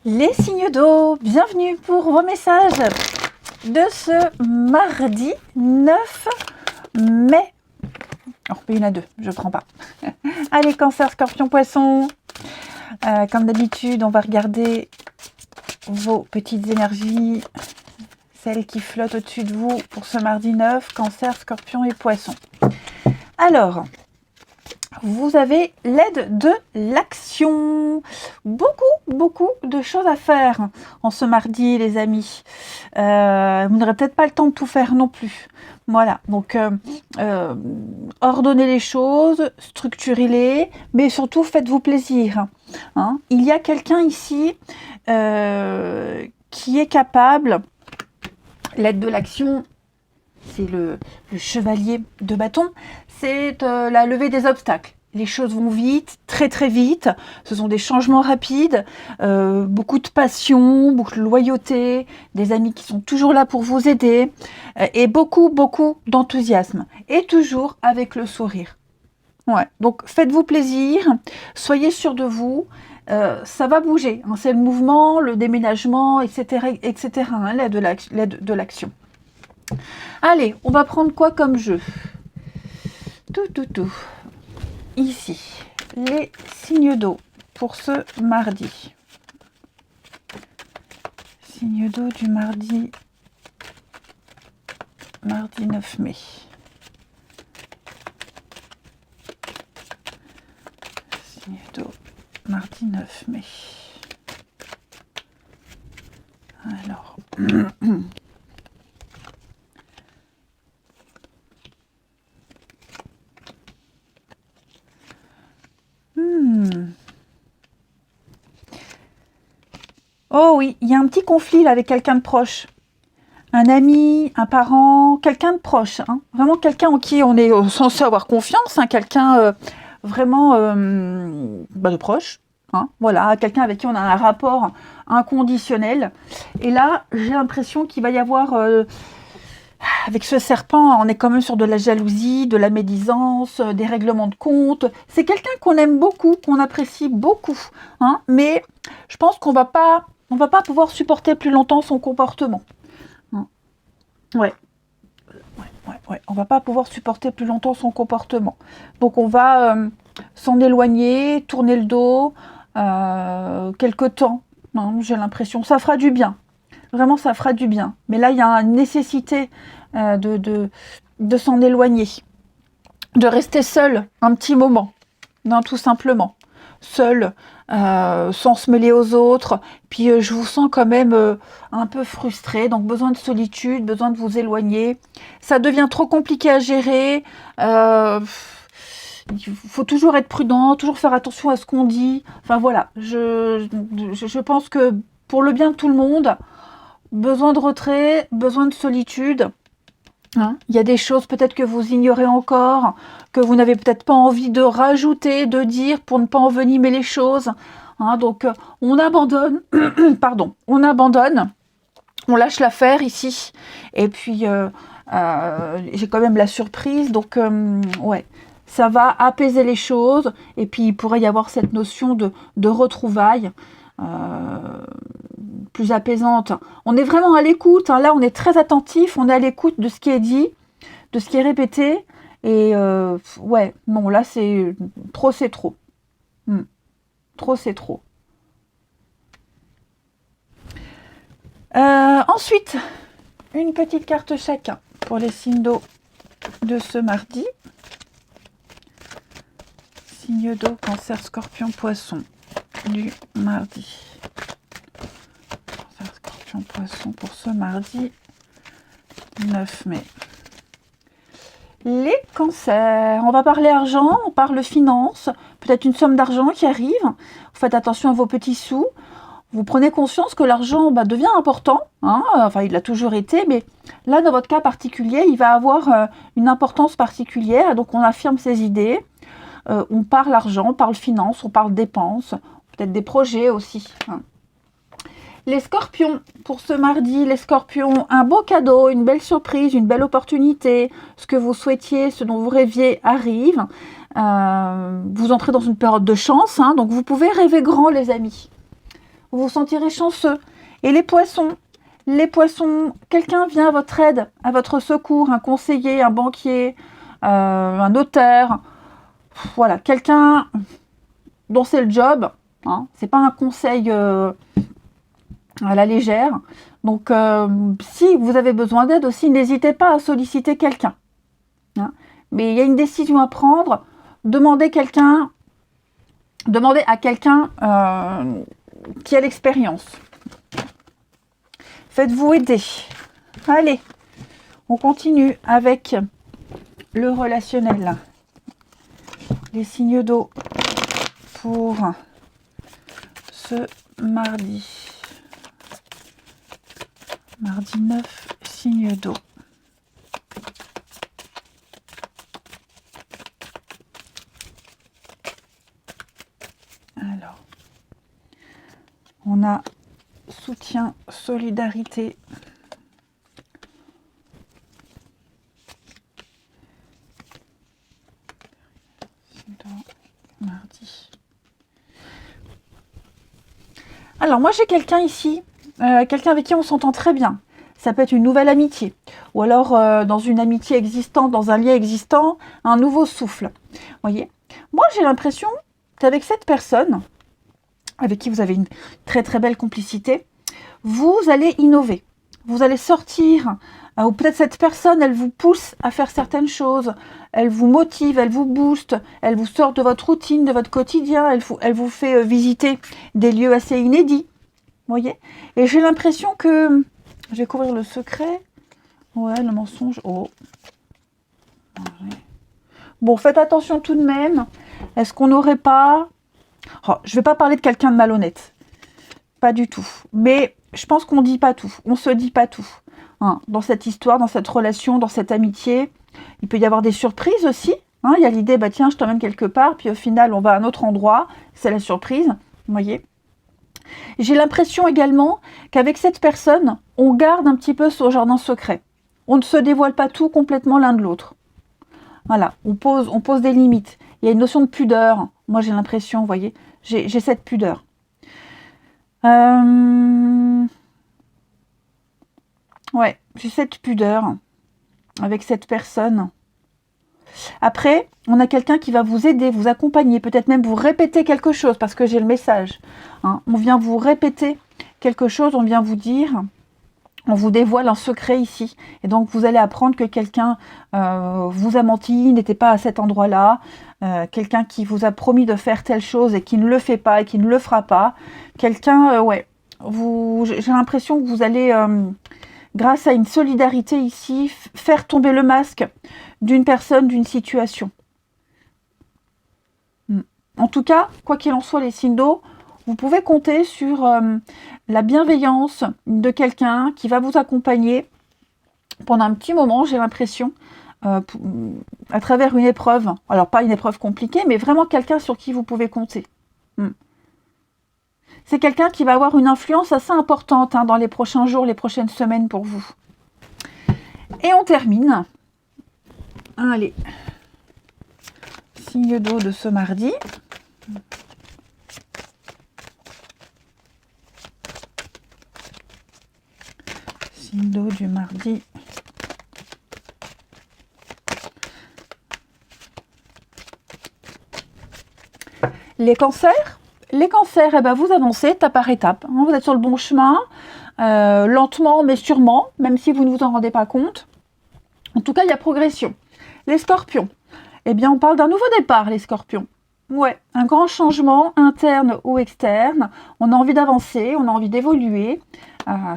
Les signes d'eau, bienvenue pour vos messages de ce mardi 9 mai. Oh, il y en a deux, je ne prends pas. Allez, Cancer, Scorpion, Poisson. Comme d'habitude, on va regarder vos petites énergies, celles qui flottent au-dessus de vous pour ce mardi 9, Cancer, Scorpion et Poisson. Alors, vous avez l'aide de l'action. Beaucoup de choses à faire en ce mardi, les amis. Vous n'aurez peut-être pas le temps de tout faire non plus. Voilà, donc ordonnez les choses, structurez-les, mais surtout faites-vous plaisir. Hein. Il y a quelqu'un ici qui est capable, l'aide de l'action, c'est le chevalier de bâton, c'est la levée des obstacles. Les choses vont vite, très vite, ce sont des changements rapides, beaucoup de passion, beaucoup de loyauté, des amis qui sont toujours là pour vous aider, et beaucoup d'enthousiasme, et toujours avec le sourire. Ouais, donc faites-vous plaisir, soyez sûr de vous, ça va bouger, hein, c'est le mouvement, le déménagement, etc., hein, l'aide de l'action. Allez, on va prendre quoi comme jeu? Tout. Ici, les signes d'eau pour ce mardi. Signes d'eau du mardi 9 mai. Signes d'eau, mardi 9 mai. Alors... Oh oui, il y a un petit conflit là avec quelqu'un de proche. Un ami, un parent, quelqu'un de proche. Hein. Vraiment quelqu'un en qui on est censé avoir confiance. Hein. Quelqu'un vraiment de proche. Hein. Voilà, quelqu'un avec qui on a un rapport inconditionnel. Et là, j'ai l'impression qu'il va y avoir... avec ce serpent, on est quand même sur de la jalousie, de la médisance, des règlements de compte. C'est quelqu'un qu'on aime beaucoup, qu'on apprécie beaucoup. Hein. Mais je pense qu'on va pas pouvoir supporter plus longtemps son comportement. Ouais. On va pas pouvoir supporter plus longtemps son comportement. Donc on va s'en éloigner, tourner le dos, quelque temps. Hein, j'ai l'impression, ça fera du bien. Vraiment, ça fera du bien. Mais là, il y a une nécessité de s'en éloigner, de rester seul un petit moment, non, tout simplement. Seul, sans se mêler aux autres. Puis je vous sens quand même un peu frustré, donc besoin de solitude, besoin de vous éloigner. Ça devient trop compliqué à gérer. Il faut toujours être prudent, toujours faire attention à ce qu'on dit. Enfin voilà, je pense que pour le bien de tout le monde, besoin de retrait, besoin de solitude. Hein, il y a des choses peut-être que vous ignorez encore, que vous n'avez peut-être pas envie de rajouter, de dire pour ne pas envenimer les choses. Hein, donc on abandonne, on abandonne, on lâche l'affaire ici. Et puis j'ai quand même la surprise, donc ouais, ça va apaiser les choses. Et puis il pourrait y avoir cette notion de retrouvailles. Plus apaisante. On est vraiment à l'écoute. Hein. Là, on est très attentif. On est à l'écoute de ce qui est dit, de ce qui est répété. Et ouais, non, là, c'est trop, c'est trop. Trop, c'est trop. Ensuite, une petite carte chacun pour les signes d'eau de ce mardi. Signe d'eau, Cancer, Scorpion, Poisson du mardi. Poisson pour ce mardi 9 mai. Les cancers, on va parler argent, on parle finance, peut-être une somme d'argent qui arrive. Vous faites attention à vos petits sous. Vous prenez conscience que l'argent devient important. Hein, enfin, il l'a toujours été, mais là, dans votre cas particulier, il va avoir une importance particulière. Donc, on affirme ses idées. On parle argent, on parle finance, on parle dépenses, peut-être des projets aussi. Hein. Les scorpions, pour ce mardi, les scorpions, un beau cadeau, une belle surprise, une belle opportunité, ce que vous souhaitiez, ce dont vous rêviez arrive. Vous entrez dans une période de chance, hein, donc vous pouvez rêver grand, les amis. vous vous sentirez chanceux. Et les poissons, quelqu'un vient à votre aide, à votre secours, un conseiller, un banquier, un notaire, voilà, quelqu'un dont c'est le job, hein, c'est pas un conseil à la légère. Donc, si vous avez besoin d'aide aussi, n'hésitez pas à solliciter quelqu'un. Hein. Mais il y a une décision à prendre, demandez à quelqu'un qui a l'expérience. Faites-vous aider. Allez, on continue avec le relationnel. Les signes d'eau pour ce mardi. Mardi 9, signes d'eau. Alors, on a soutien, solidarité. Mardi. Alors, moi, j'ai quelqu'un ici, quelqu'un avec qui on s'entend très bien. Ça peut être une nouvelle amitié, ou alors dans une amitié existante, dans un lien existant, un nouveau souffle. Voyez, moi, j'ai l'impression qu'avec cette personne, avec qui vous avez une très très belle complicité, vous allez innover. Vous allez sortir, ou peut-être cette personne, elle vous pousse à faire certaines choses, elle vous motive, elle vous booste, elle vous sort de votre routine, de votre quotidien, elle vous fait visiter des lieux assez inédits. Vous voyez? Et j'ai l'impression que... Je vais couvrir le secret. Ouais, le mensonge. Oh. Bon, faites attention tout de même. Est-ce qu'on n'aurait pas... Oh, je ne vais pas parler de quelqu'un de malhonnête. Pas du tout. Mais je pense qu'on ne dit pas tout. On ne se dit pas tout. Hein, dans cette histoire, dans cette relation, dans cette amitié. Il peut y avoir des surprises aussi. Hein, il y a l'idée, bah tiens, je t'emmène quelque part. Puis au final, on va à un autre endroit. C'est la surprise. Vous voyez ? J'ai l'impression également qu'avec cette personne, on garde un petit peu ce jardin secret. On ne se dévoile pas tout complètement l'un de l'autre. Voilà, on pose des limites. Il y a une notion de pudeur. Moi, j'ai l'impression, vous voyez, j'ai cette pudeur. Ouais, j'ai cette pudeur avec cette personne. Après, on a quelqu'un qui va vous aider, vous accompagner, peut-être même vous répéter quelque chose, parce que j'ai le message. Hein. On vient vous répéter quelque chose, on vient vous dire, on vous dévoile un secret ici. Et donc, vous allez apprendre que quelqu'un vous a menti, n'était pas à cet endroit-là, quelqu'un qui vous a promis de faire telle chose et qui ne le fait pas et qui ne le fera pas. Quelqu'un, ouais, j'ai l'impression que vous allez... grâce à une solidarité ici, faire tomber le masque d'une personne, d'une situation. En tout cas, quoi qu'il en soit, les signes d'eau, vous pouvez compter sur la bienveillance de quelqu'un qui va vous accompagner pendant un petit moment, j'ai l'impression, à travers une épreuve. Alors, pas une épreuve compliquée, mais vraiment quelqu'un sur qui vous pouvez compter. C'est quelqu'un qui va avoir une influence assez importante hein, dans les prochains jours, les prochaines semaines pour vous. Et on termine. Allez. Signe d'eau de ce mardi. Signe d'eau du mardi. Les cancers. Les cancers, eh ben, vous avancez étape par étape. Hein, vous êtes sur le bon chemin, lentement mais sûrement, même si vous ne vous en rendez pas compte. En tout cas, il y a progression. Les scorpions, eh bien, on parle d'un nouveau départ, les scorpions. Ouais, un grand changement interne ou externe. On a envie d'avancer, on a envie d'évoluer.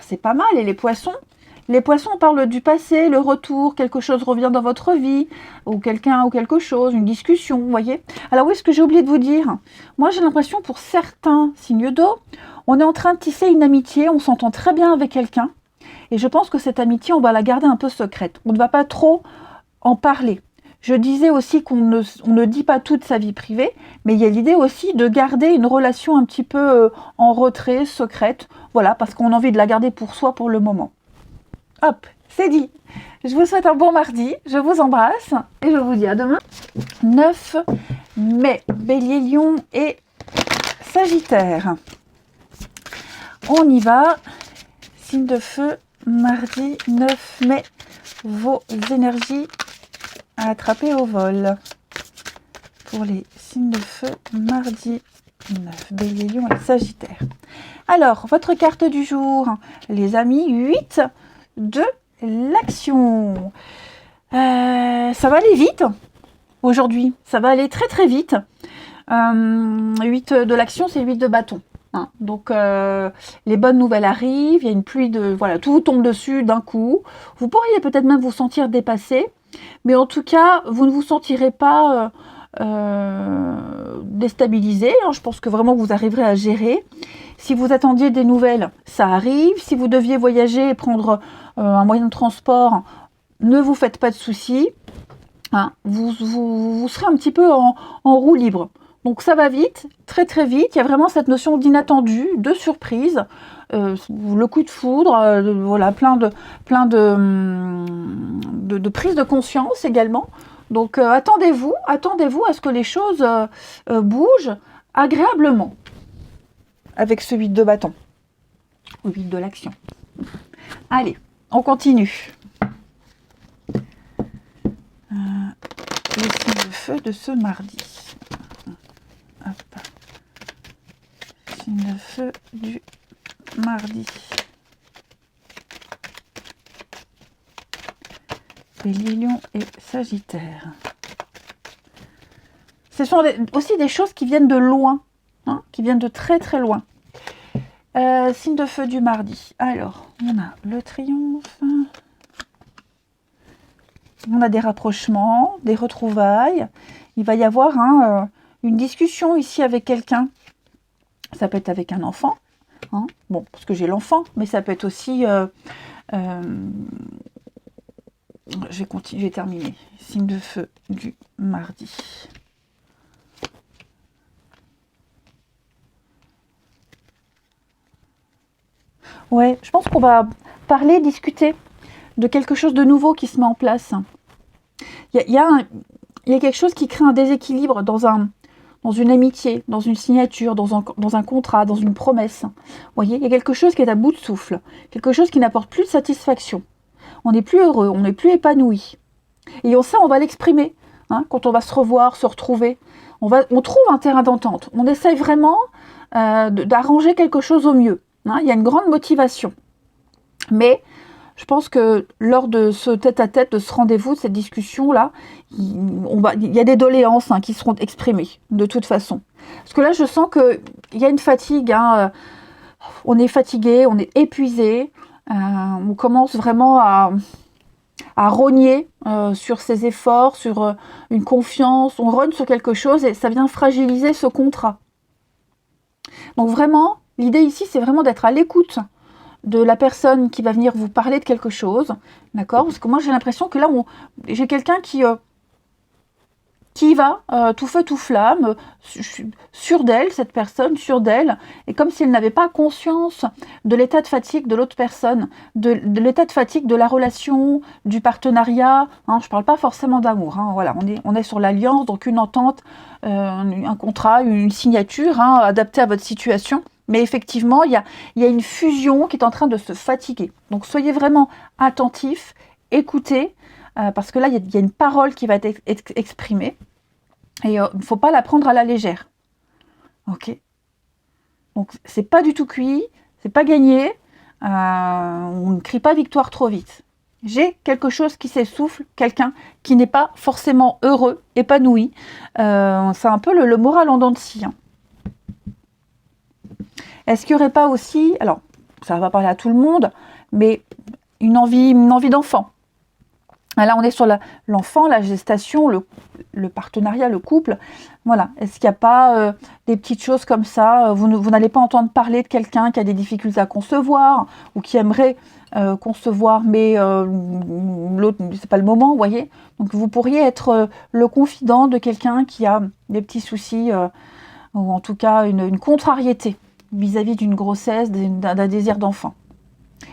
C'est pas mal. Et les poissons, on parle du passé, le retour, quelque chose revient dans votre vie, ou quelqu'un ou quelque chose, une discussion, vous voyez. Alors oui, ce que j'ai oublié de vous dire, moi j'ai l'impression pour certains signes d'eau, on est en train de tisser une amitié, on s'entend très bien avec quelqu'un, et je pense que cette amitié, on va la garder un peu secrète. On ne va pas trop en parler. Je disais aussi qu'on ne dit pas toute sa vie privée, mais il y a l'idée aussi de garder une relation un petit peu en retrait, secrète, voilà, parce qu'on a envie de la garder pour soi pour le moment. Hop, c'est dit. Je vous souhaite un bon mardi, je vous embrasse et je vous dis à demain. 9 mai, Bélier, Lion et Sagittaire. On y va. Signe de feu, mardi 9 mai. Vos énergies à attraper au vol. Pour les signes de feu, mardi 9. Bélier, Lion et Sagittaire. Alors, votre carte du jour, les amis, 8 de l'action. Ça va aller vite aujourd'hui. Ça va aller très très vite. 8 de l'action, c'est 8 de bâton. Hein. Donc, les bonnes nouvelles arrivent. Il y a une pluie de... Voilà, tout vous tombe dessus d'un coup. Vous pourriez peut-être même vous sentir dépassé. Mais en tout cas, vous ne vous sentirez pas... déstabilisé, hein. Je pense que vraiment vous arriverez à gérer. Si vous attendiez des nouvelles, ça arrive. Si vous deviez voyager et prendre un moyen de transport, ne vous faites pas de soucis, hein. Vous serez un petit peu en roue libre. Donc ça va vite, très très vite. Il y a vraiment cette notion d'inattendu, de surprise, le coup de foudre, voilà, plein de prise de conscience également. Donc attendez-vous à ce que les choses bougent agréablement avec ce 8 de bâton, ou 8 de l'action. Allez, on continue. Le signe de feu de ce mardi. Hop. Signe de feu du mardi. Bélier, Lion et Sagittaire. Ce sont aussi des choses qui viennent de loin, hein, qui viennent de très très loin. Signe de feu du mardi. Alors, on a le triomphe. On a des rapprochements, des retrouvailles. Il va y avoir une discussion ici avec quelqu'un. Ça peut être avec un enfant. Hein. Bon, parce que j'ai l'enfant, mais ça peut être aussi... j'ai terminé. Signe de feu du mardi. Ouais, je pense qu'on va parler, discuter de quelque chose de nouveau qui se met en place. Il y a quelque chose qui crée un déséquilibre dans une amitié, dans une signature, dans un contrat, dans une promesse. Vous voyez, il y a quelque chose qui est à bout de souffle, quelque chose qui n'apporte plus de satisfaction. On n'est plus heureux, on n'est plus épanoui. Et ça, on va l'exprimer, hein, quand on va se revoir, se retrouver. On trouve un terrain d'entente. On essaye vraiment d'arranger quelque chose au mieux. Hein. Il y a une grande motivation. Mais je pense que lors de ce tête-à-tête, de ce rendez-vous, de cette discussion-là, il y a des doléances, hein, qui seront exprimées, de toute façon. Parce que là, je sens qu'il y a une fatigue. Hein, on est fatigué, on est épuisé. On commence vraiment à rogner sur ses efforts, sur une confiance. On rogne sur quelque chose et ça vient fragiliser ce contrat. Donc vraiment, l'idée ici, c'est vraiment d'être à l'écoute de la personne qui va venir vous parler de quelque chose, d'accord? Parce que moi, j'ai l'impression que là, j'ai quelqu'un qui va tout feu, tout flamme, sûre d'elle, cette personne, sûre d'elle, et comme si elle n'avait pas conscience de l'état de fatigue de l'autre personne, de l'état de fatigue de la relation, du partenariat. Hein, je ne parle pas forcément d'amour. Hein, voilà, on est sur l'alliance, donc une entente, un contrat, une signature, hein, adaptée à votre situation. Mais effectivement, il y a une fusion qui est en train de se fatiguer. Donc soyez vraiment attentifs, écoutez, parce que là, il y a une parole qui va être exprimée. Et il ne faut pas la prendre à la légère. Ok. Donc, c'est pas du tout cuit, c'est pas gagné. On ne crie pas victoire trop vite. J'ai quelque chose qui s'essouffle, quelqu'un qui n'est pas forcément heureux, épanoui. C'est un peu le moral en dents de scie. Hein. Est-ce qu'il n'y aurait pas aussi, alors ça va parler à tout le monde, mais une envie d'enfant? Là, on est sur l'enfant, la gestation, le partenariat, le couple. Voilà. Est-ce qu'il n'y a pas des petites choses comme ça? Vous n'allez pas entendre parler de quelqu'un qui a des difficultés à concevoir ou qui aimerait concevoir, mais l'autre, c'est pas le moment, vous voyez. Donc, vous pourriez être le confident de quelqu'un qui a des petits soucis ou en tout cas une contrariété vis-à-vis d'une grossesse, d'un désir d'enfant.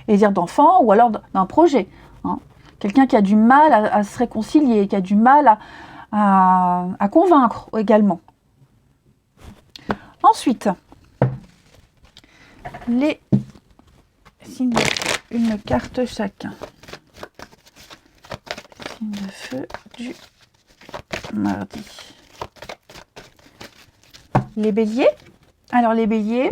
Désir d'enfant ou alors d'un projet. Hein. Quelqu'un qui a du mal à se réconcilier, qui a du mal à convaincre également. Ensuite, les signes de feu. Une carte chacun. Signe de feu du mardi. Les béliers. Alors les béliers,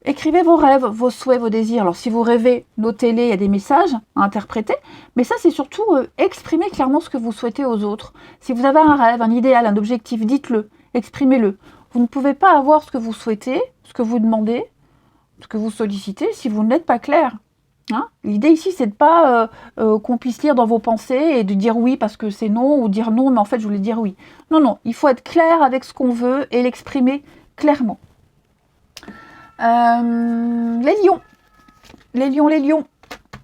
écrivez vos rêves, vos souhaits, vos désirs. Alors si vous rêvez, notez-les, il y a des messages à interpréter. Mais ça, c'est surtout exprimer clairement ce que vous souhaitez aux autres. Si vous avez un rêve, un idéal, un objectif, dites-le, exprimez-le. Vous ne pouvez pas avoir ce que vous souhaitez, ce que vous demandez, ce que vous sollicitez, si vous n'êtes pas clair. Hein, l'idée ici, c'est de pas qu'on puisse lire dans vos pensées et de dire oui parce que c'est non, ou dire non, mais en fait, je voulais dire oui. Non, non, il faut être clair avec ce qu'on veut et l'exprimer clairement. Les lions,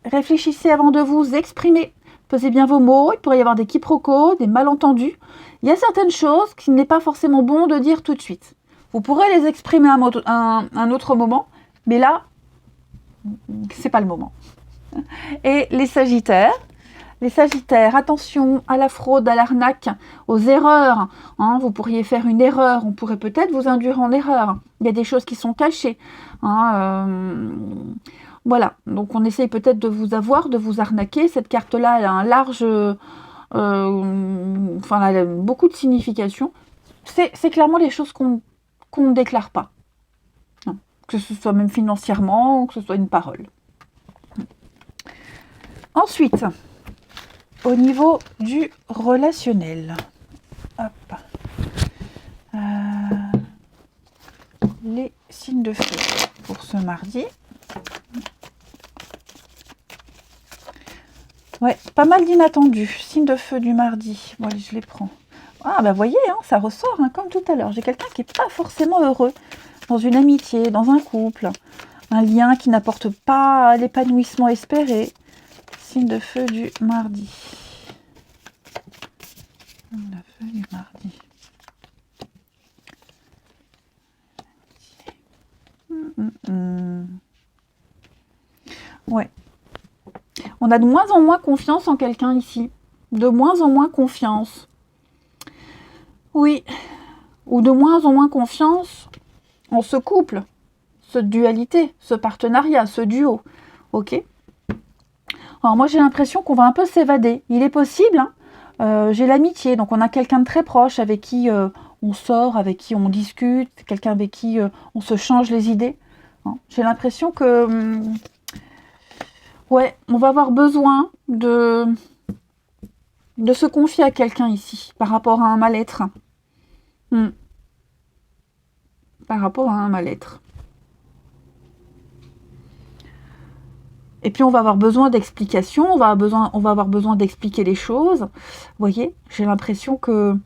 réfléchissez avant de vous exprimer. Pesez bien vos mots, il pourrait y avoir des quiproquos, des malentendus. Il y a certaines choses qu'il n'est pas forcément bon de dire tout de suite. Vous pourrez les exprimer à un autre moment, mais là, c'est pas le moment. Et les sagittaires, attention à la fraude, à l'arnaque, aux erreurs. Hein, vous pourriez faire une erreur, on pourrait peut-être vous induire en erreur. Il y a des choses qui sont cachées. Hein, voilà, donc on essaye peut-être de vous avoir, de vous arnaquer. Cette carte-là, elle a un large... enfin, elle a beaucoup de signification. C'est clairement les choses qu'on ne déclare pas. Hein, que ce soit même financièrement, ou que ce soit une parole. Ensuite, au niveau du relationnel, hop, les signes de feu pour ce mardi. Ouais, pas mal d'inattendus. Signes de feu du mardi. Bon, allez, je les prends. Ah, bah voyez, hein, ça ressort, hein, comme tout à l'heure. J'ai quelqu'un qui n'est pas forcément heureux dans une amitié, dans un couple. Un lien qui n'apporte pas l'épanouissement espéré. Signe de feu du mardi. Signe de feu du mardi. Ouais. On a de moins en moins confiance en quelqu'un ici. De moins en moins confiance. Oui. Ou de moins en moins confiance en ce couple, cette dualité, ce partenariat, ce duo. Ok ? Alors moi j'ai l'impression qu'on va un peu s'évader. Il est possible, hein, j'ai l'amitié, donc on a quelqu'un de très proche avec qui on sort, avec qui on discute, quelqu'un avec qui on se change les idées. Hein. J'ai l'impression que ouais, on va avoir besoin de se confier à quelqu'un ici par rapport à un mal-être. Par rapport à un mal-être. Et puis on va avoir besoin d'explications, on va avoir besoin d'expliquer les choses. Vous voyez, j'ai l'impression que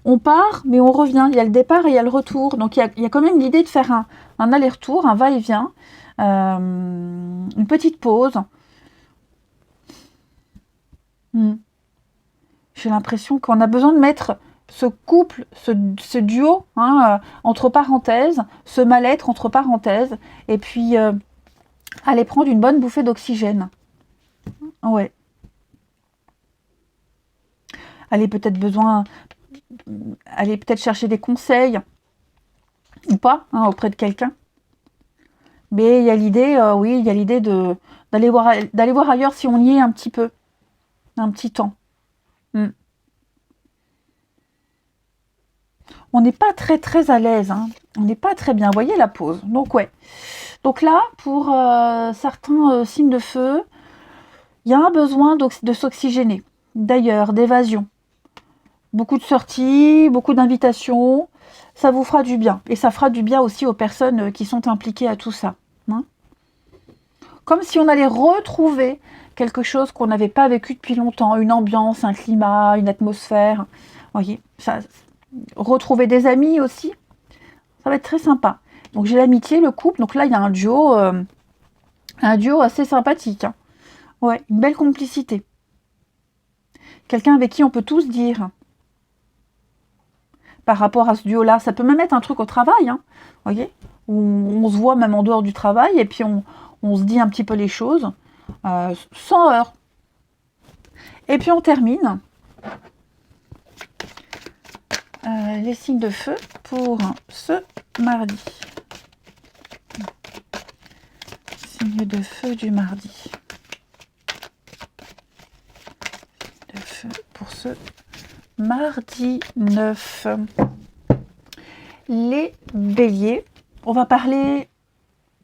on part, mais on revient. Il y a le départ et il y a le retour. Donc il y a quand même l'idée de faire un aller-retour, un va-et-vient, une petite pause. J'ai l'impression qu'on a besoin de mettre ce couple, ce duo, hein, entre parenthèses, ce mal-être entre parenthèses, et puis aller prendre une bonne bouffée d'oxygène. Ouais. Allez peut-être chercher des conseils, ou pas, hein, auprès de quelqu'un. Mais il y a l'idée, oui, il y a l'idée d'aller voir ailleurs si on y est un petit peu, un petit temps. On n'est pas très à l'aise, hein. On n'est pas très bien. Vous voyez la pause. Donc ouais. Donc là, pour certains signes de feu, il y a un besoin de s'oxygéner, d'ailleurs, d'évasion. Beaucoup de sorties, beaucoup d'invitations, ça vous fera du bien. Et ça fera du bien aussi aux personnes qui sont impliquées à tout ça. Hein. Comme si on allait retrouver quelque chose qu'on n'avait pas vécu depuis longtemps, une ambiance, un climat, une atmosphère. Vous voyez, ça, retrouver des amis aussi, ça va être très sympa. Donc j'ai l'amitié, le couple, donc là il y a un duo assez sympathique. Hein. Ouais, une belle complicité. Quelqu'un avec qui on peut tout se dire. Par rapport à ce duo-là, ça peut même être un truc au travail, hein, voyez, où on se voit même en dehors du travail, et puis on se dit un petit peu les choses, sans heurts. Et puis on termine les signes de feu pour ce mardi. Signe de feu du mardi. De feu pour ce mardi 9. Les béliers, on va parler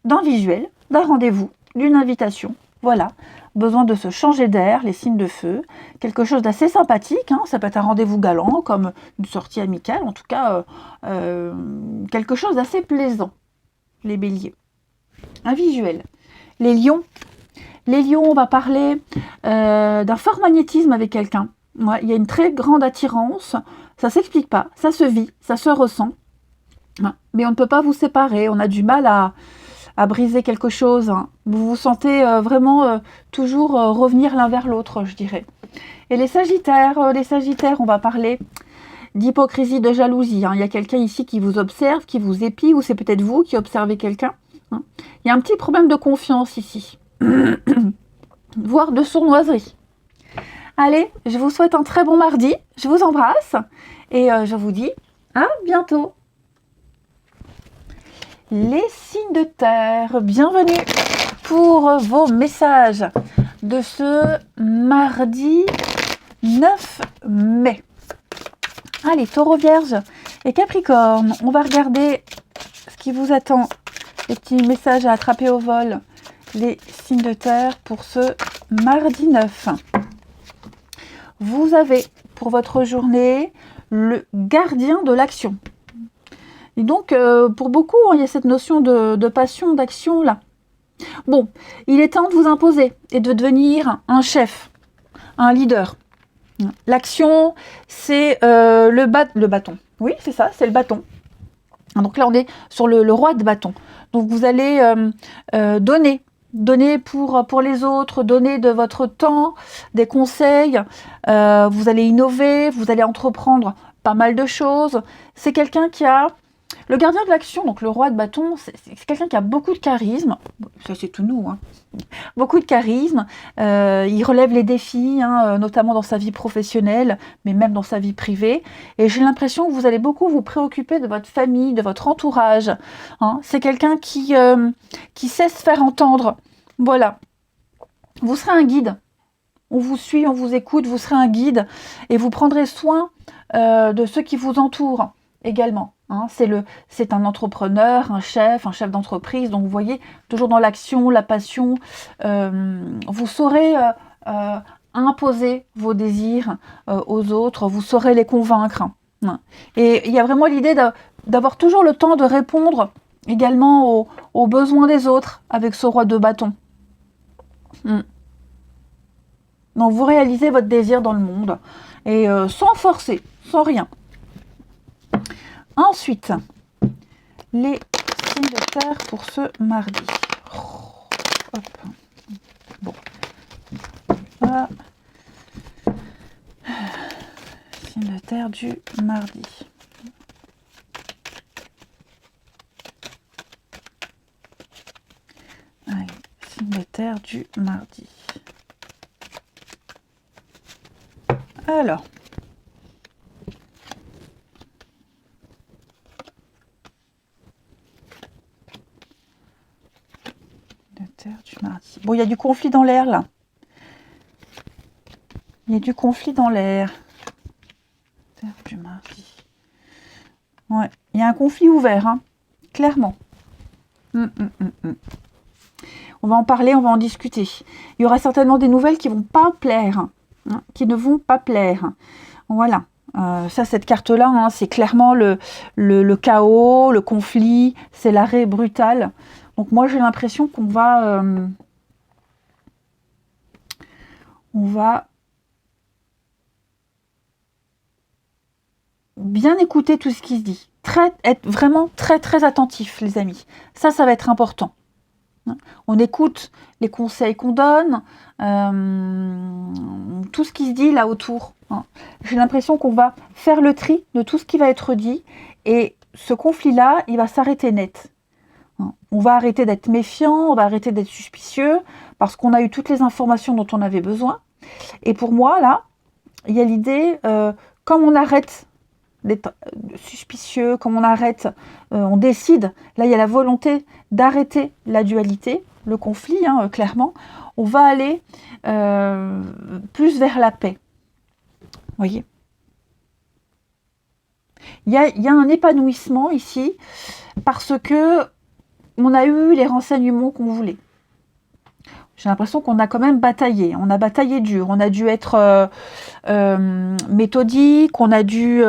d'un visuel, d'un rendez-vous, d'une invitation. Voilà, besoin de se changer d'air, les signes de feu. Quelque chose d'assez sympathique, hein. Ça peut être un rendez-vous galant, comme une sortie amicale, en tout cas, quelque chose d'assez plaisant, les béliers. Un visuel. Les lions, on va parler d'un fort magnétisme avec quelqu'un. Ouais, il y a une très grande attirance, ça ne s'explique pas, ça se vit, ça se ressent. Mais on ne peut pas vous séparer, on a du mal à briser quelque chose. Hein. Vous vous sentez vraiment toujours revenir l'un vers l'autre, je dirais. Et les sagittaires, on va parler d'hypocrisie, de jalousie. Hein. Il y a quelqu'un ici qui vous observe, qui vous épie, ou c'est peut-être vous qui observez quelqu'un. Hein. Il y a un petit problème de confiance ici, voire de sournoiserie. Allez, je vous souhaite un très bon mardi, je vous embrasse, et je vous dis à bientôt. Les signes de terre, bienvenue pour vos messages de ce mardi 9 mai. Allez, Taureau, Vierge et Capricorne, on va regarder ce qui vous attend. Les petits messages à attraper au vol, les signes de terre pour ce mardi 9. Vous avez pour votre journée le gardien de l'action. Et donc, pour beaucoup, il y a cette notion de passion, d'action là. Bon, il est temps de vous imposer et de devenir un chef, un leader. L'action, c'est le bâton. Oui, c'est ça, c'est le bâton. Donc là, on est sur le roi de bâton. Donc, vous allez donner pour les autres, donner de votre temps, des conseils. Vous allez innover, vous allez entreprendre pas mal de choses. C'est quelqu'un qui a... Le gardien de l'action, donc le roi de bâton, c'est quelqu'un qui a beaucoup de charisme. Ça, c'est tout nous. Hein. Beaucoup de charisme. Il relève les défis, hein, notamment dans sa vie professionnelle, mais même dans sa vie privée. Et j'ai l'impression que vous allez beaucoup vous préoccuper de votre famille, de votre entourage. Hein. C'est quelqu'un qui sait se faire entendre. Voilà. Vous serez un guide. On vous suit, on vous écoute, vous serez un guide. Et vous prendrez soin de ceux qui vous entourent également. Hein, c'est un entrepreneur, un chef d'entreprise. Donc vous voyez, toujours dans l'action, la passion, vous saurez imposer vos désirs aux autres, vous saurez les convaincre. Hein. Et il y a vraiment l'idée d'avoir toujours le temps de répondre également aux besoins des autres avec ce roi de bâton. Donc vous réalisez votre désir dans le monde et sans forcer, sans rien. Ensuite, les signes de terre pour ce mardi. Hop. Bon. Voilà. Signe de terre du mardi. Allez, signe de terre du mardi. Alors. Du mardi. Bon, il y a du conflit dans l'air là. Il y a du conflit dans l'air. Terre du mardi. Ouais, il y a un conflit ouvert, hein, clairement. On va en parler, on va en discuter. Il y aura certainement des nouvelles qui vont pas plaire, hein, qui ne vont pas plaire. Voilà. Ça, cette carte-là, hein, c'est clairement le chaos, le conflit, c'est l'arrêt brutal. Donc moi, j'ai l'impression qu'on va bien écouter tout ce qui se dit. Être vraiment très, très attentif, les amis. Ça va être important. On écoute les conseils qu'on donne, tout ce qui se dit là autour. Hein. J'ai l'impression qu'on va faire le tri de tout ce qui va être dit et ce conflit-là, il va s'arrêter net. On va arrêter d'être méfiant, on va arrêter d'être suspicieux parce qu'on a eu toutes les informations dont on avait besoin. Et pour moi, là, il y a l'idée, comme on arrête d'être suspicieux, comme on arrête, on décide, là il y a la volonté d'arrêter la dualité, le conflit, hein, clairement. On va aller plus vers la paix. Vous voyez ? Il y a un épanouissement ici parce que on a eu les renseignements qu'on voulait. J'ai l'impression qu'on a quand même bataillé. On a bataillé dur. On a dû être méthodique. On a dû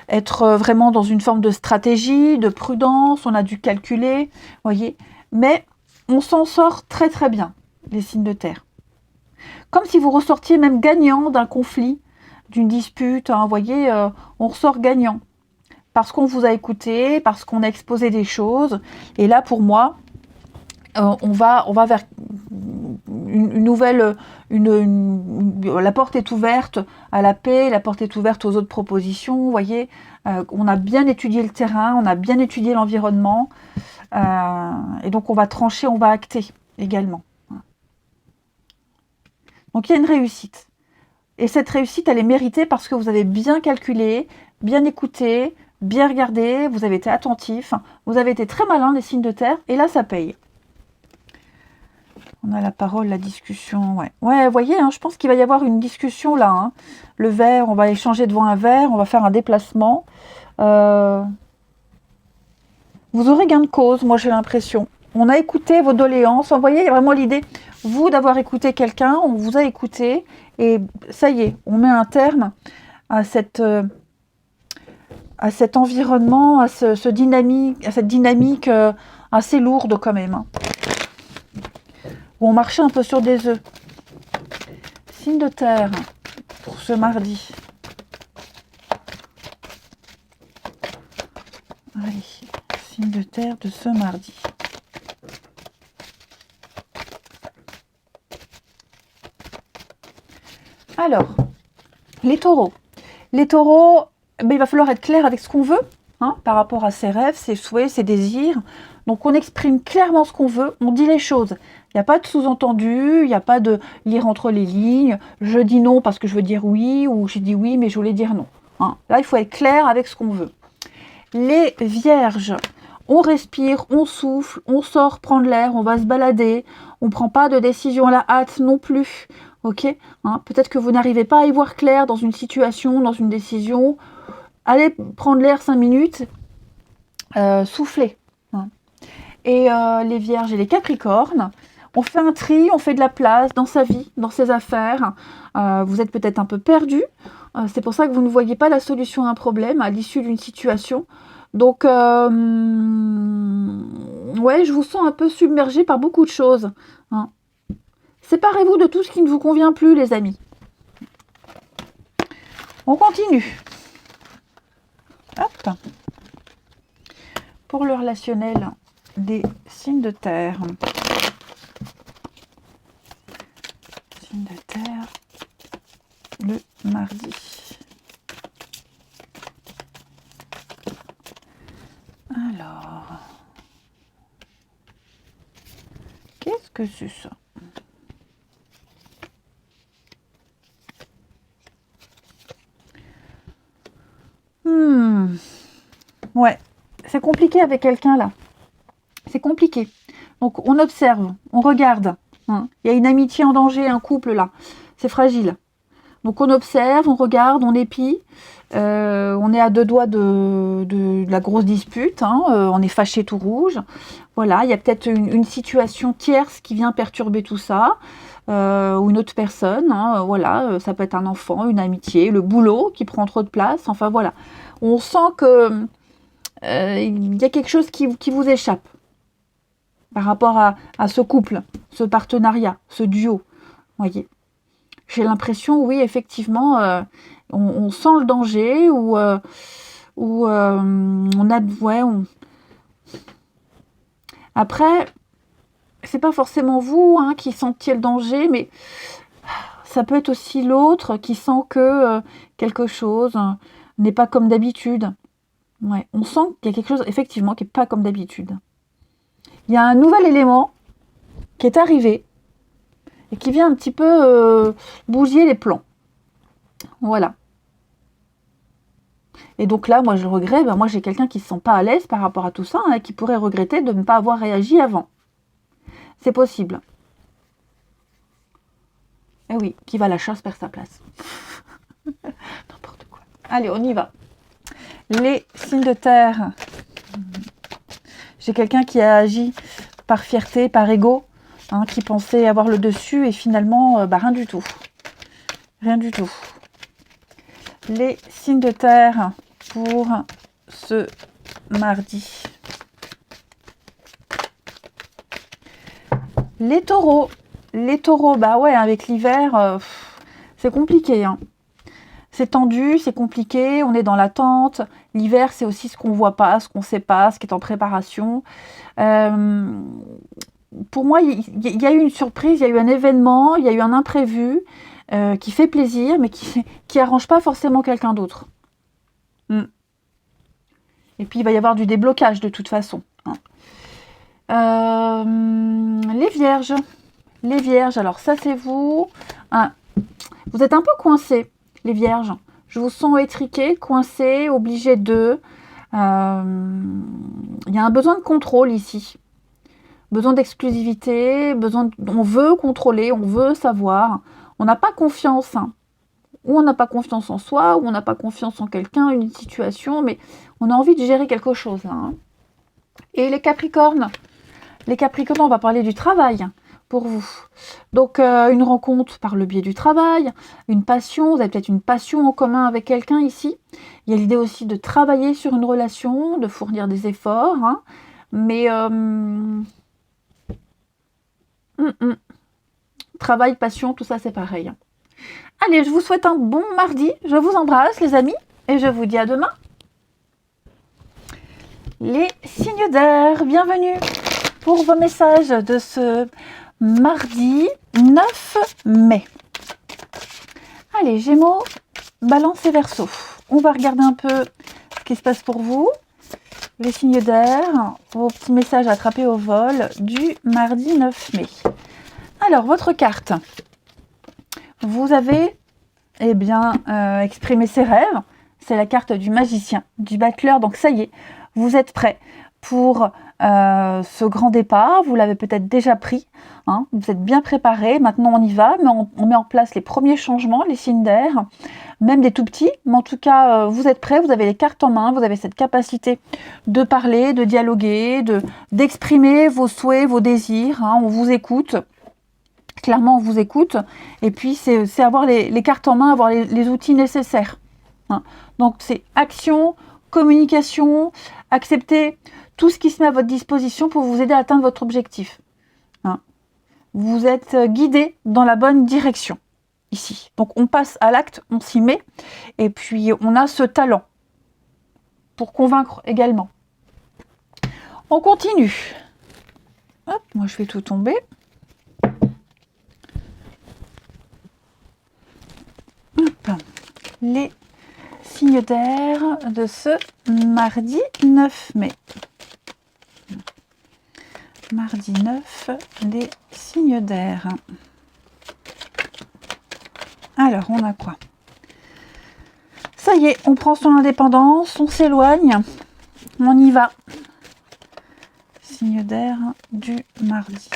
être vraiment dans une forme de stratégie, de prudence. On a dû calculer. Voyez. Mais on s'en sort très très bien, les signes de terre. Comme si vous ressortiez même gagnant d'un conflit, d'une dispute. Hein, voyez, on ressort gagnant. Parce qu'on vous a écouté, parce qu'on a exposé des choses. Et là, pour moi, on va vers une nouvelle... la porte est ouverte à la paix, la porte est ouverte aux autres propositions. Vous voyez, on a bien étudié le terrain, on a bien étudié l'environnement. Et donc, on va trancher, on va acter également. Donc, il y a une réussite. Et cette réussite, elle est méritée parce que vous avez bien calculé, bien écouté, bien regardé, vous avez été attentif, vous avez été très malin, les signes de terre, et là, ça paye. On a la parole, la discussion, ouais. Ouais, vous voyez, hein, je pense qu'il va y avoir une discussion là. Hein. Le verre, on va échanger devant un verre, on va faire un déplacement. Vous aurez gain de cause, moi j'ai l'impression. On a écouté vos doléances. Vous voyez, il y a vraiment l'idée, vous, d'avoir écouté quelqu'un, on vous a écouté, et ça y est, on met un terme à cet environnement, à cette dynamique assez lourde quand même. Hein. Où on marchait un peu sur des œufs. Signe de terre pour ce mardi. Allez, signe de terre de ce mardi. Alors, les taureaux. Les taureaux, il va falloir être clair avec ce qu'on veut, hein, par rapport à ses rêves, ses souhaits, ses désirs. Donc on exprime clairement ce qu'on veut, on dit les choses. Il n'y a pas de sous-entendu, il n'y a pas de lire entre les lignes. Je dis non parce que je veux dire oui, ou je dis oui mais je voulais dire non. Hein. Là, il faut être clair avec ce qu'on veut. Les vierges, on respire, on souffle, on sort prendre l'air, on va se balader. On ne prend pas de décision à la hâte non plus. Ok, hein, peut-être que vous n'arrivez pas à y voir clair dans une situation, dans une décision. Allez prendre l'air 5 minutes, soufflez. Hein. Et les vierges et les capricornes, on fait un tri, on fait de la place dans sa vie, dans ses affaires. Vous êtes peut-être un peu perdu. C'est pour ça que vous ne voyez pas la solution à un problème à l'issue d'une situation. Donc, ouais, je vous sens un peu submergé par beaucoup de choses. Hein. Séparez-vous de tout ce qui ne vous convient plus, les amis. On continue. Hop. Pour le relationnel des signes de terre. Signes de terre, le mardi. Alors, qu'est-ce que c'est ça ? Ouais, c'est compliqué avec quelqu'un là. C'est compliqué. Donc on observe, on regarde. Hein. Il y a une amitié en danger, un couple là. C'est fragile. Donc on observe, on regarde, on épie. On est à 2 doigts de la grosse dispute. Hein. On est fâché tout rouge. Voilà, il y a peut-être une situation tierce qui vient perturber tout ça. Ou une autre personne. Hein. Voilà, ça peut être un enfant, une amitié, le boulot qui prend trop de place. Enfin voilà. On sent que il y a quelque chose qui vous échappe par rapport à ce couple, ce partenariat, ce duo. Voyez. J'ai l'impression, oui, effectivement, on sent le danger ou on a... Ouais, Après, c'est pas forcément vous hein, qui sentiez le danger, mais ça peut être aussi l'autre qui sent que quelque chose n'est pas comme d'habitude. Ouais, on sent qu'il y a quelque chose, effectivement, qui n'est pas comme d'habitude. Il y a un nouvel élément qui est arrivé et qui vient un petit peu bousiller les plans. Voilà. Et donc là, moi, je regrette, moi, j'ai quelqu'un qui ne se sent pas à l'aise par rapport à tout ça, hein, et qui pourrait regretter de ne pas avoir réagi avant. C'est possible. Eh oui, qui va à la chasse perd sa place. N'importe quoi. Allez, on y va. Les signes de terre. J'ai quelqu'un qui a agi par fierté, par ego, hein, qui pensait avoir le dessus et finalement, rien du tout. Rien du tout. Les signes de terre pour ce mardi. Les taureaux. Les taureaux, bah ouais, avec l'hiver, c'est compliqué, hein. C'est tendu, c'est compliqué, on est dans l'attente. L'hiver, c'est aussi ce qu'on ne voit pas, ce qu'on ne sait pas, ce qui est en préparation. Pour moi, il y a eu une surprise, il y a eu un événement, il y a eu un imprévu qui fait plaisir, mais qui arrange pas forcément quelqu'un d'autre. Et puis, il va y avoir du déblocage de toute façon, hein. Les vierges. Les vierges, alors ça, c'est vous. Ah, vous êtes un peu coincés, les vierges. Je vous sens étriqués, coincés, obligés de... Il y a un besoin de contrôle ici. Besoin d'exclusivité, on veut contrôler, on veut savoir. On n'a pas confiance, hein. Ou on n'a pas confiance en soi, ou on n'a pas confiance en quelqu'un, une situation, mais on a envie de gérer quelque chose, là, hein. Et les capricornes. Les capricornes, on va parler du travail pour vous. Donc, une rencontre par le biais du travail, une passion, vous avez peut-être une passion en commun avec quelqu'un ici. Il y a l'idée aussi de travailler sur une relation, de fournir des efforts, hein. Mais travail, passion, tout ça c'est pareil. Allez, je vous souhaite un bon mardi, je vous embrasse les amis, et je vous dis à demain. Les signes d'air, bienvenue pour vos messages de ce mardi 9 mai. Allez, Gémeaux, Balance et Verseau. On va regarder un peu ce qui se passe pour vous. Les signes d'air, vos petits messages attrapés au vol du mardi 9 mai. Alors, votre carte. Vous avez, exprimé ses rêves. C'est la carte du magicien, du battleur. Donc, ça y est, vous êtes prêts pour ce grand départ. Vous l'avez peut-être déjà pris, hein. Vous êtes bien préparés. Maintenant, on y va. Mais on met en place les premiers changements, les signes d'air, même des tout petits. Mais en tout cas, vous êtes prêts. Vous avez les cartes en main. Vous avez cette capacité de parler, de dialoguer, d'exprimer vos souhaits, vos désirs, hein. On vous écoute. Clairement, on vous écoute. Et puis, c'est avoir les cartes en main, avoir les outils nécessaires, hein. Donc, c'est action, communication, accepter tout ce qui se met à votre disposition pour vous aider à atteindre votre objectif, hein. Vous êtes guidé dans la bonne direction, ici. Donc, on passe à l'acte, on s'y met. Et puis, on a ce talent pour convaincre également. On continue. Hop, moi, je fais tout tomber. Hop. Les signes d'air de ce mardi 9 mai. Mardi 9, les signes d'air. Alors, on a quoi? Ça y est, on prend son indépendance, on s'éloigne, on y va. Signe d'air du mardi.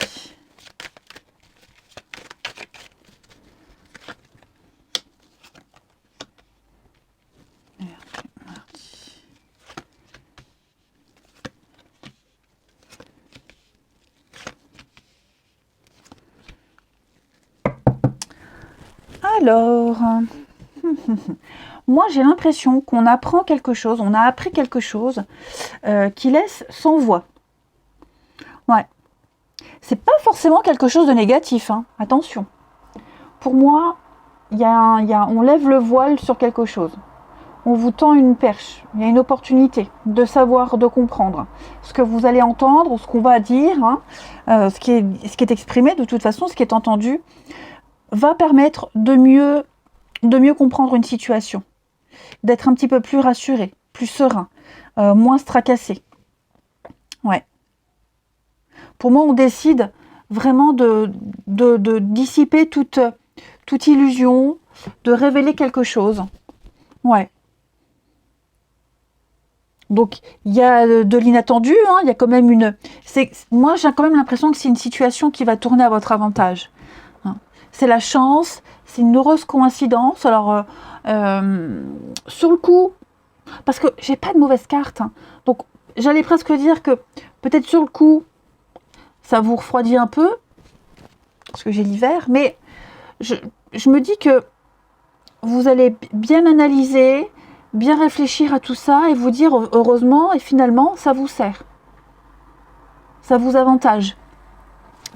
Alors, moi j'ai l'impression qu'on apprend quelque chose, on a appris quelque chose qui laisse sans voix. Ouais. C'est pas forcément quelque chose de négatif, hein. Attention. Pour moi, on lève le voile sur quelque chose. On vous tend une perche. Il y a une opportunité de savoir, de comprendre ce que vous allez entendre, ce qu'on va dire, hein, ce qui est exprimé. De toute façon, ce qui est entendu va permettre de mieux comprendre une situation, d'être un petit peu plus rassuré, plus serein, moins stracassé. Ouais. Pour moi, on décide vraiment de dissiper toute illusion, de révéler quelque chose. Ouais. Donc, il y a de l'inattendu, hein, il y a quand même moi, j'ai quand même l'impression que c'est une situation qui va tourner à votre avantage. Hein. C'est la chance, c'est une heureuse coïncidence. Alors, sur le coup, parce que j'ai pas de mauvaise carte, hein, donc j'allais presque dire que peut-être sur le coup, ça vous refroidit un peu, parce que j'ai l'hiver, mais je me dis que vous allez bien analyser, bien réfléchir à tout ça et vous dire heureusement et finalement ça vous sert, ça vous avantage.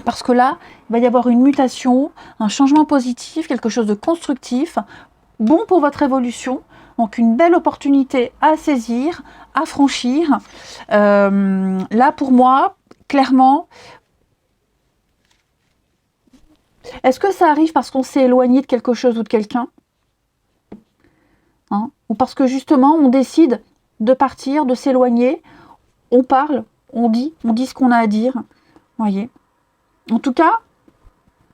Parce que là, il va y avoir une mutation, un changement positif, quelque chose de constructif, bon pour votre évolution, donc une belle opportunité à saisir, à franchir. Là pour moi, clairement, est-ce que ça arrive parce qu'on s'est éloigné de quelque chose ou de quelqu'un ? Hein, ou parce que justement on décide de partir, de s'éloigner, on parle, on dit ce qu'on a à dire, voyez. En tout cas,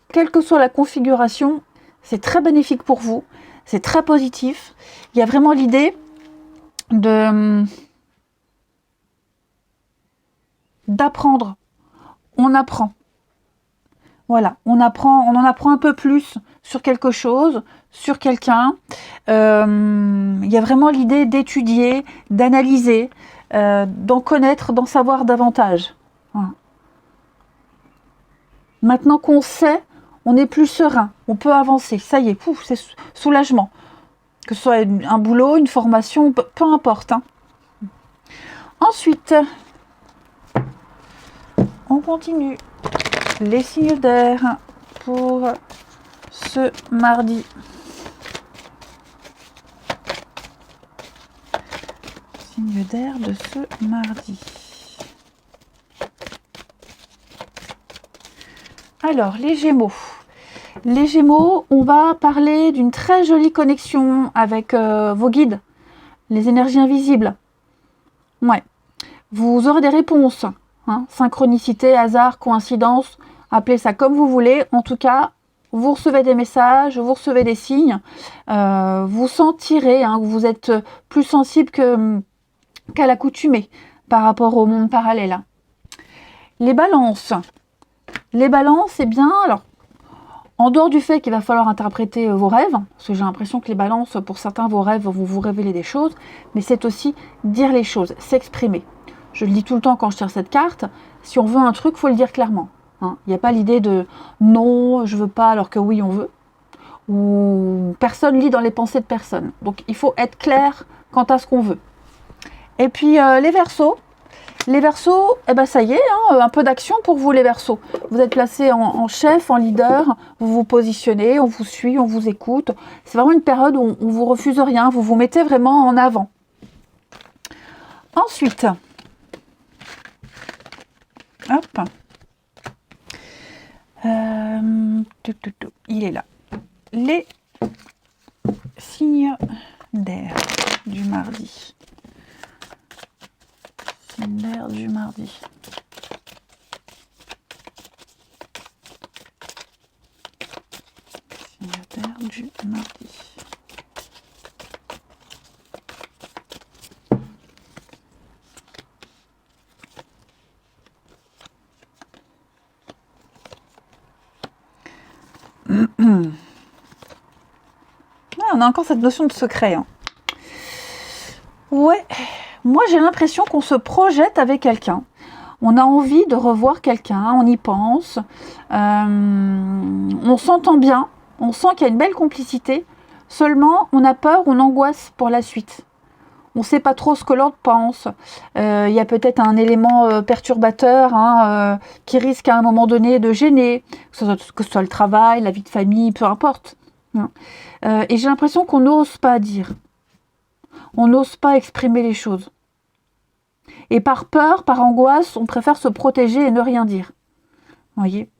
quelle que soit la configuration, c'est très bénéfique pour vous, c'est très positif. Il y a vraiment l'idée d'apprendre. On apprend. Voilà, on en apprend un peu plus sur quelque chose, sur quelqu'un. Il y a vraiment l'idée d'étudier, d'analyser, d'en connaître, d'en savoir davantage. Voilà. Maintenant qu'on sait, on est plus serein, on peut avancer. Ça y est, pouf, c'est soulagement. Que ce soit un boulot, une formation, peu importe. Hein. Ensuite, on continue. Les signes d'air pour ce mardi. Signes d'air de ce mardi. Alors, les Gémeaux. Les Gémeaux, on va parler d'une très jolie connexion avec vos guides, les énergies invisibles. Ouais. Vous aurez des réponses. Hein, synchronicité, hasard, coïncidence, appelez ça comme vous voulez. En tout cas, vous recevez des messages, vous recevez des signes. Vous sentirez que vous êtes plus sensible qu'à l'accoutumée par rapport au monde parallèle. Les balances. Les balances, eh bien, alors, en dehors du fait qu'il va falloir interpréter vos rêves, parce que j'ai l'impression que les balances, pour certains, vos rêves vont vous révéler des choses, mais c'est aussi dire les choses, s'exprimer. Je le dis tout le temps quand je tire cette carte, si on veut un truc, il faut le dire clairement. Il n'y a pas l'idée de « non, je veux pas » alors que oui, on veut. Ou personne lit dans les pensées de personne. Donc, il faut être clair quant à ce qu'on veut. Et puis, les Verseaux. Les Verseaux, eh ben, ça y est, hein, un peu d'action pour vous, les Verseaux. Vous êtes placés en chef, en leader, vous vous positionnez, on vous suit, on vous écoute. C'est vraiment une période où on ne vous refuse rien, vous vous mettez vraiment en avant. Ensuite, hop, il est là. Les signes d'air du mardi. Signes d'air du mardi. Signes d'air du mardi. On a encore cette notion de secret. Hein. Ouais, moi j'ai l'impression qu'on se projette avec quelqu'un. On a envie de revoir quelqu'un, on y pense. On s'entend bien, on sent qu'il y a une belle complicité. Seulement, on a peur, on angoisse pour la suite. On ne sait pas trop ce que l'autre pense. Il y a peut-être un élément perturbateur qui risque à un moment donné de gêner, que ce soit le travail, la vie de famille, peu importe. Hein. Et j'ai l'impression qu'on n'ose pas dire. On n'ose pas exprimer les choses. Et par peur, par angoisse, on préfère se protéger et ne rien dire. Vous voyez ?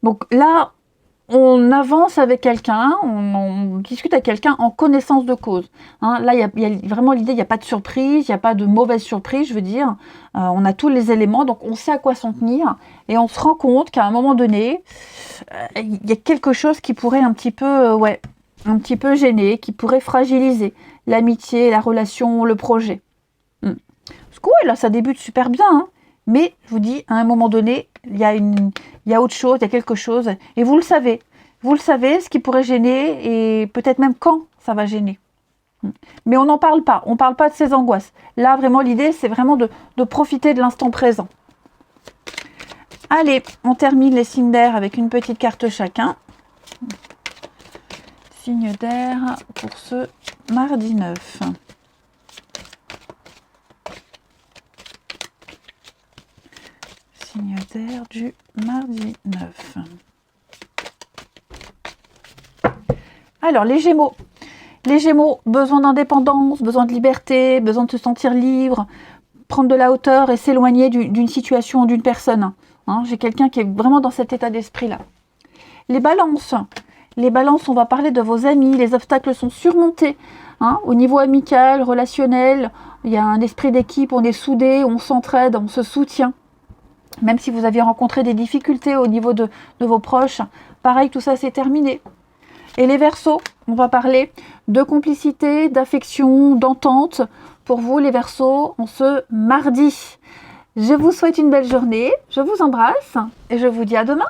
Donc là, on avance avec quelqu'un, on discute avec quelqu'un en connaissance de cause. Hein, là, il y a vraiment l'idée, il n'y a pas de surprise, il n'y a pas de mauvaise surprise, je veux dire. On a tous les éléments, donc on sait à quoi s'en tenir. Et on se rend compte qu'à un moment donné, il y a quelque chose qui pourrait un petit peu gêner, qui pourrait fragiliser. l'amitié, la relation, le projet. Parce que ouais, là, ça débute super bien, hein, mais je vous dis, à un moment donné, il y a autre chose, il y a quelque chose, et vous le savez. Vous le savez, ce qui pourrait gêner, et peut-être même quand ça va gêner. Mais on n'en parle pas, on ne parle pas de ces angoisses. Là, vraiment, l'idée, c'est vraiment de profiter de l'instant présent. Allez, on termine les signes d'air avec une petite carte chacun. Signe d'air pour ce mardi 9. Signe d'air du mardi 9. Alors, les Gémeaux. Les Gémeaux, besoin d'indépendance, besoin de liberté, besoin de se sentir libre, prendre de la hauteur et s'éloigner d'une situation ou d'une personne. Hein, j'ai quelqu'un qui est vraiment dans cet état d'esprit-là. Les balances, on va parler de vos amis, les obstacles sont surmontés. Hein, au niveau amical, relationnel, il y a un esprit d'équipe, on est soudés, on s'entraide, on se soutient. Même si vous aviez rencontré des difficultés au niveau de vos proches, pareil, tout ça c'est terminé. Et les Verseaux, on va parler de complicité, d'affection, d'entente. Pour vous les Verseaux, en ce mardi. Je vous souhaite une belle journée, je vous embrasse et je vous dis à demain.